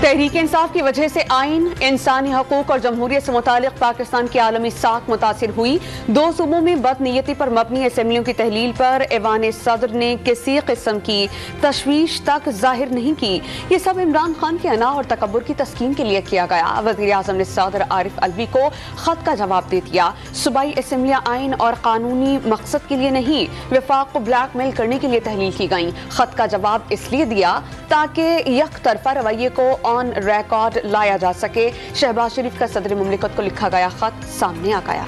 تحریک انصاف کی وجہ سے آئین، انسانی حقوق اور جمہوریت سے متعلق پاکستان کی عالمی ساکھ متاثر ہوئی۔ 2 صوبوں میں بدنیتی پر مبنی اسمبلیوں کی تحلیل پر ایوان صدر نے کسی قسم کی تشویش تک ظاہر نہیں کی۔ یہ سب عمران خان کے انا اور تکبر کی تسکین کے لیے کیا گیا۔ وزیر اعظم نے صدر عارف الوی کو خط کا جواب دے دیا۔ صوبائی اسمبلیاں آئین اور قانونی مقصد کے لیے نہیں، وفاق کو بلیک میل کرنے کے لیے تحلیل کی گئیں۔ خط کا جواب اس لیے دیا تاکہ یک طرفہ رویے کو آن ریکارڈ لایا جا سکے۔ شہباز شریف کا صدر مملکت کو لکھا گیا خط سامنے آ گیا۔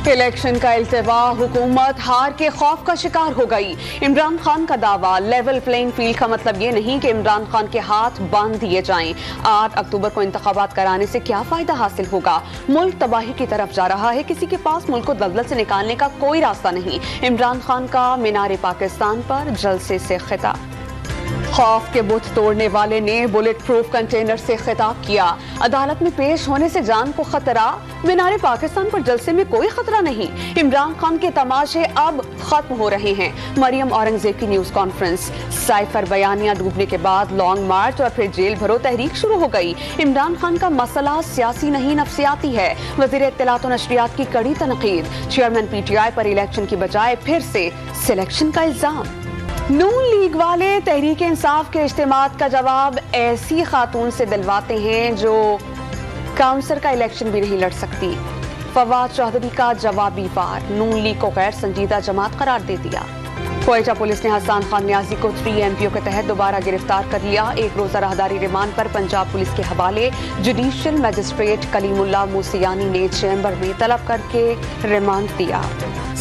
الیکشن کا التوا، حکومت ہار کے خوف کا شکار ہو گئی۔ عمران خان کا دعویٰ لیول پلینگ فیلڈ کا مطلب یہ نہیں کہ عمران خان کے ہاتھ باندھ دیے جائیں۔ 8 اکتوبر کو انتخابات کرانے سے کیا فائدہ حاصل ہوگا؟ ملک تباہی کی طرف جا رہا ہے، کسی کے پاس ملک کو دلدل سے نکالنے کا کوئی راستہ نہیں۔ عمران خان کا مینار پاکستان پر جلسے سے خطاب۔ خوف کے بت توڑنے والے نے بلٹ پروف کنٹینر سے خطاب کیا۔ عدالت میں پیش ہونے سے جان کو خطرہ، مینار پاکستان پر جلسے میں کوئی خطرہ نہیں۔ عمران خان کے تماشے اب ختم ہو رہے ہیں۔ مریم اورنگزیب کی نیوز کانفرنس۔ سائفر بیانیہ ڈوبنے کے بعد لانگ مارچ اور پھر جیل بھرو تحریک شروع ہو گئی۔ عمران خان کا مسئلہ سیاسی نہیں نفسیاتی ہے۔ وزیر اطلاعات و نشریات کی کڑی تنقید۔ Chairman P T I per election کی بجائے پھر سے سلیکشن کا الزام۔ نون لیگ والے تحریک انصاف کے اجتماعات کا جواب ایسی خاتون سے دلواتے ہیں جو کاؤنسلر کا الیکشن بھی نہیں لڑ سکتی۔ فواد چودھری کا جوابی وار، نون لیگ کو غیر سنجیدہ جماعت قرار دے دیا۔ کوئٹہ پولیس نے حسان خان نیازی کو 3 MPO کے تحت دوبارہ گرفتار کر لیا۔ 1 روزہ راہداری ریمانڈ پر پنجاب پولیس کے حوالے۔ جوڈیشل میجسٹریٹ کلیم اللہ موسیانی نے چیمبر میں طلب کر کے ریمانڈ دیا۔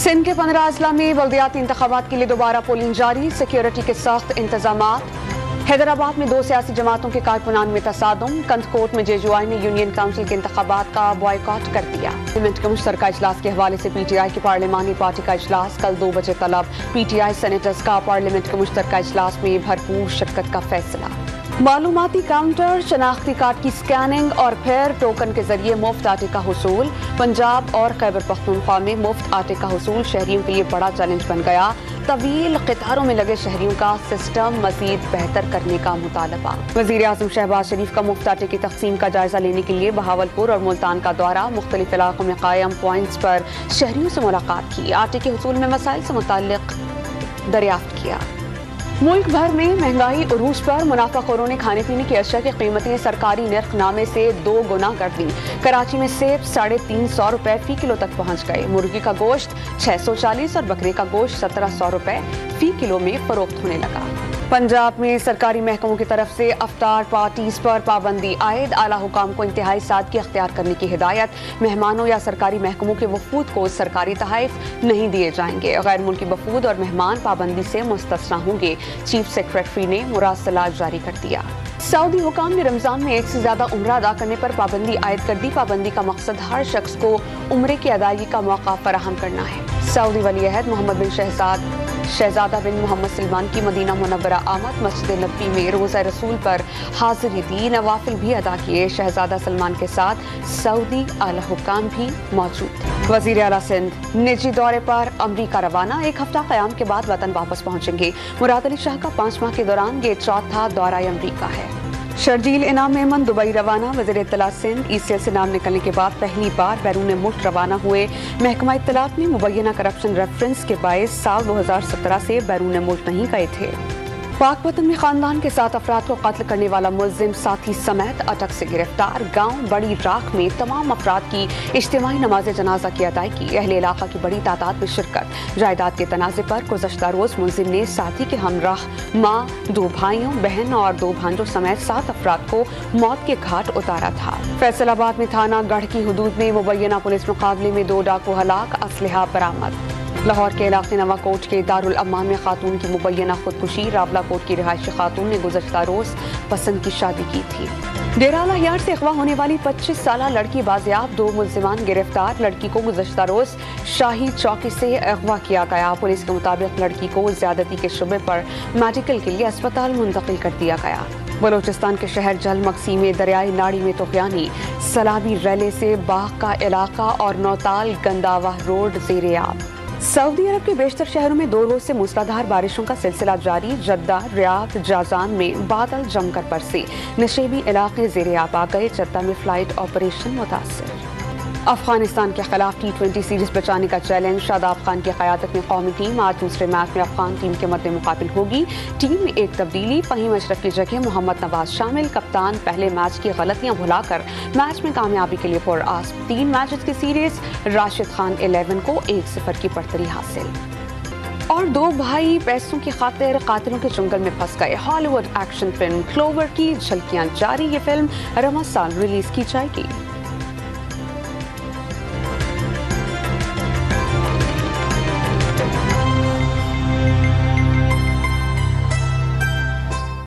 سندھ کے 15 اضلاع میں بلدیاتی انتخابات کے لیے دوبارہ پولنگ جاری، سیکیورٹی کے سخت انتظامات۔ حیدرآباد میں 2 سیاسی جماعتوں کے کارکنان میں تصادم۔ کندکوٹ میں JJY نے یونین کونسل کے انتخابات کا بائیکاٹ کر دیا۔ پارلیمنٹ کے مشترکہ اجلاس کے حوالے سے PTI کی پارلیمانی پارٹی کا اجلاس کل 2 بجے طلب۔ PTI سینیٹرز کا پارلیمنٹ کے مشترکہ اجلاس میں بھرپور شرکت کا فیصلہ۔ معلوماتی کاؤنٹر، شناختی کارڈ کی سکیننگ اور پھر ٹوکن کے ذریعے مفت آٹے کا حصول۔ پنجاب اور خیبر پختونخوا میں مفت آٹے کا حصول شہریوں کے لیے بڑا چیلنج بن گیا۔ طویل قطاروں میں لگے شہریوں کا سسٹم مزید بہتر کرنے کا مطالبہ۔ وزیر اعظم شہباز شریف کا مفت آٹے کی تقسیم کا جائزہ لینے کے لیے بہاولپور اور ملتان کا دورہ۔ مختلف علاقوں میں قائم پوائنٹس پر شہریوں سے ملاقات کی۔ آٹے کے حصول میں مسائل سے متعلق دریافت کیا۔ ملک بھر میں مہنگائی عروج پر، منافع خوروں نے کھانے پینے کی اشیاء کی قیمتیں سرکاری نرخ نامے سے 2 گنا کر دیں۔ کراچی میں سیب 350 روپے فی کلو تک پہنچ گئے۔ مرغی کا گوشت 640 اور بکرے کا گوشت 1700 روپے فی کلو میں فروخت ہونے لگا۔ پنجاب میں سرکاری محکموں کی طرف سے افطار پارٹیز پر پابندی عائد، اعلیٰ حکام کو انتہائی سادگی اختیار کرنے کی ہدایت۔ مہمانوں یا سرکاری محکموں کے وفود کو سرکاری تحائف نہیں دیے جائیں گے۔ غیر ملکی وفود اور مہمان پابندی سے مستثنیٰ ہوں گے۔ چیف سیکریٹری نے مراسلہ جاری کر دیا۔ سعودی حکام نے رمضان میں 1 سے زیادہ عمرہ ادا کرنے پر پابندی عائد کر دی۔ پابندی کا مقصد ہر شخص کو عمرے کی ادائیگی کا موقع فراہم کرنا ہے۔ سعودی ولی عہد محمد بن شہزادہ بن محمد سلمان کی مدینہ منورہ آمد، مسجد نبوی میں روزہ رسول پر حاضری دی، نوافل بھی ادا کیے۔ شہزادہ سلمان کے ساتھ سعودی اعلیٰ حکام بھی موجود۔ وزیر اعلیٰ سندھ نجی دورے پر امریکہ روانہ، 1 ہفتہ قیام کے بعد وطن واپس پہنچیں گے۔ مراد علی شاہ کا 5 ماہ کے دوران یہ 4تھا دورہ امریکہ ہے۔ شرجیل انعام میمن دبئی روانہ، وزیر اطلاعات سندھ ECL سے نام نکلنے کے بعد پہلی بار بیرون ملک روانہ ہوئے۔ محکمہ اطلاعات میں مبینہ کرپشن ریفرنس کے باعث سال 2017 سے بیرون ملک نہیں گئے تھے۔ پاک وطن میں خاندان کے 7 افراد کو قتل کرنے والا ملزم ساتھی سمیت اٹک سے گرفتار۔ گاؤں بڑی راکھ میں تمام افراد کی اجتماعی نماز جنازہ کی ادائیگی، اہل علاقہ کی بڑی تعداد میں شرکت۔ جائیداد کے تنازع پر گزشتہ روز ملزم نے ساتھی کے ہمراہ ماں، 2 بھائیوں، بہن اور 2 بھانجوں سمیت 7 افراد کو موت کے گھاٹ اتارا تھا۔ فیصل آباد میں تھانہ گڑھ کی حدود میں مبینہ پولیس مقابلے میں 2 ڈاکو ہلاک، اسلحہ برآمد۔ لاہور کے علاقے نواں کوٹ کے دارالامان میں خاتون کی مبینہ خودکشی، راولہ کوٹ کی رہائشی خاتون نے گزشتہ روز پسند کی شادی کی تھی۔ ڈیرہ یار سے اغوا ہونے والی 25 سالہ لڑکی بازیاب، 2 ملزمان گرفتار۔ لڑکی کو گزشتہ روز شاہی چوکی سے اغوا کیا گیا۔ پولیس کے مطابق لڑکی کو زیادتی کے شبے پر میڈیکل کے لیے اسپتال منتقل کر دیا گیا۔ بلوچستان کے شہر جل مکسی میں دریائے ناڑی میں طغیانی، سلابی ریلے سے باغ کا علاقہ اور نوتال گنداوہ روڈ زیر آب۔ سعودی عرب کے بیشتر شہروں میں 2 روز سے موسلادھار بارشوں کا سلسلہ جاری. جدہ، ریاض، جازان میں بادل جم کر برسے. نشیبی علاقے زیر آب آ گئے. جدہ میں فلائٹ آپریشن متاثر. افغانستان کے خلاف T20 سیریز بچانے کا چیلنج. شاداب خان کی قیادت میں قومی ٹیم آج دوسرے میچ میں افغان ٹیم کے مد مقابل ہوگی. ٹیم میں ایک تبدیلی. فہیم اشرف کی جگہ محمد نواز شامل. کپتان پہلے میچ کی غلطیاں بھلا کر میچ میں کامیابی کے لیے پرعزم. 3 میچز کی سیریز. راشد خان 11 کو 1-0 کی برتری حاصل. اور 2 بھائی پیسوں کی خاطر قاتلوں کے چنگل میں پھنس گئے. ہالی ووڈ ایکشن فلم کلوور کی جھلکیاں جاری. یہ فلم رواں سال ریلیز کی جائے گی.